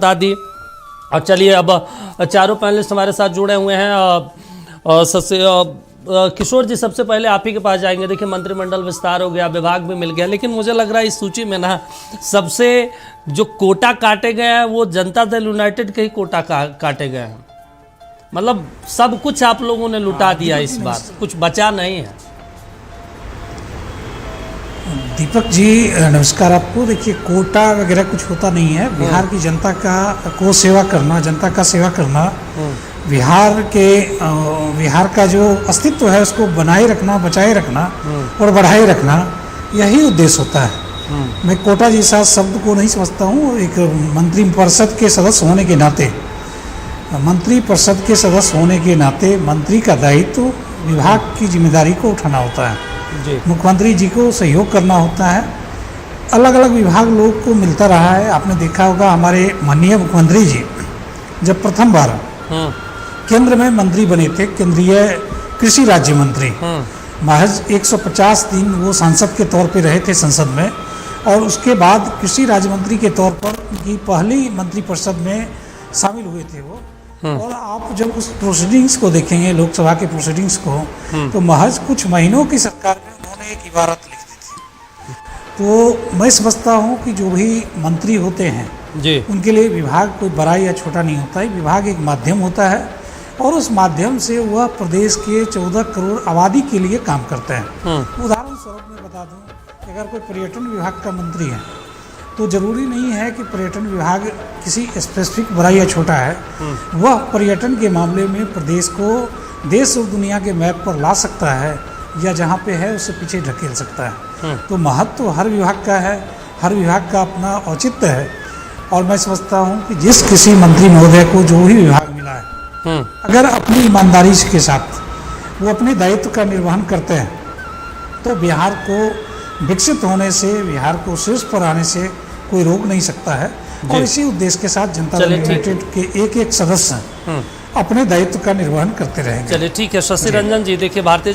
बता दी। और चलिए अब चारों पैनलिस्ट हमारे साथ जुड़े हुए हैं। सबसे किशोर जी, सबसे पहले आप ही के पास जाएंगे। देखिए, मंत्रिमंडल विस्तार हो गया, विभाग भी मिल गया, लेकिन मुझे लग रहा है इस सूची में ना सबसे जो कोटा काटे गए हैं वो जनता दल यूनाइटेड के ही कोटा काटे गए हैं। मतलब सब कुछ आप लोगों ने लुटा दिया इस बार, कुछ बचा नहीं है। दीपक जी नमस्कार आपको। देखिए, कोटा वगैरह कुछ होता नहीं है। बिहार की जनता को सेवा करना, जनता का सेवा करना, बिहार का जो अस्तित्व है उसको बनाए रखना, बचाए रखना और बढ़ाए रखना, यही उद्देश्य होता है। मैं कोटा जैसा शब्द को नहीं समझता हूँ। एक मंत्रिपरिषद के सदस्य होने के नाते, मंत्रिपरिषद के सदस्य होने के नाते मंत्री का दायित्व विभाग की जिम्मेदारी को उठाना होता है, मुख्यमंत्री जी को सहयोग करना होता है। अलग अलग विभाग लोग को मिलता रहा है। आपने देखा होगा, हमारे माननीय मुख्यमंत्री जी जब प्रथम बार केंद्र में मंत्री बने थे, केंद्रीय कृषि राज्य मंत्री, महज 150 दिन वो सांसद के तौर पे रहे थे संसद में, और उसके बाद कृषि राज्य मंत्री के तौर पर उनकी पहली मंत्रिपरिषद में शामिल हुए थे वो। और आप जब उस प्रोसीडिंग्स को देखेंगे, लोकसभा के प्रोसीडिंग्स को, तो महज कुछ महीनों की सरकार में उन्होंने एक इबारत लिख दी थी। तो मैं समझता हूँ कि जो भी मंत्री होते हैं जी, उनके लिए विभाग कोई बड़ा या छोटा नहीं होता है। विभाग एक माध्यम होता है और उस माध्यम से वह प्रदेश के 14 करोड़ आबादी के लिए काम करते हैं। उदाहरण स्वरूप मैं बता दूँ कि अगर कोई पर्यटन विभाग का मंत्री है तो जरूरी नहीं है कि पर्यटन विभाग किसी स्पेसिफिक बड़ा या छोटा है। वह पर्यटन के मामले में प्रदेश को देश और दुनिया के मैप पर ला सकता है, या जहाँ पे है उससे पीछे ढकेल सकता है। तो महत्व हर विभाग का है, हर विभाग का अपना औचित्य है। और मैं समझता हूँ कि जिस किसी मंत्री महोदय को जो भी विभाग मिला है, अगर अपनी ईमानदारी के साथ वो अपने दायित्व का निर्वहन करते हैं, तो बिहार को विकसित होने से, बिहार को शीर्ष पर आने से कोई रोक नहीं सकता है। और इसी उद्देश्य के साथ जनता दल यूनाइटेड के एक सदस्य अपने दायित्व का निर्वहन करते रहेंगे। चलिए ठीक है। शशि रंजन जी, देखिए, भारतीय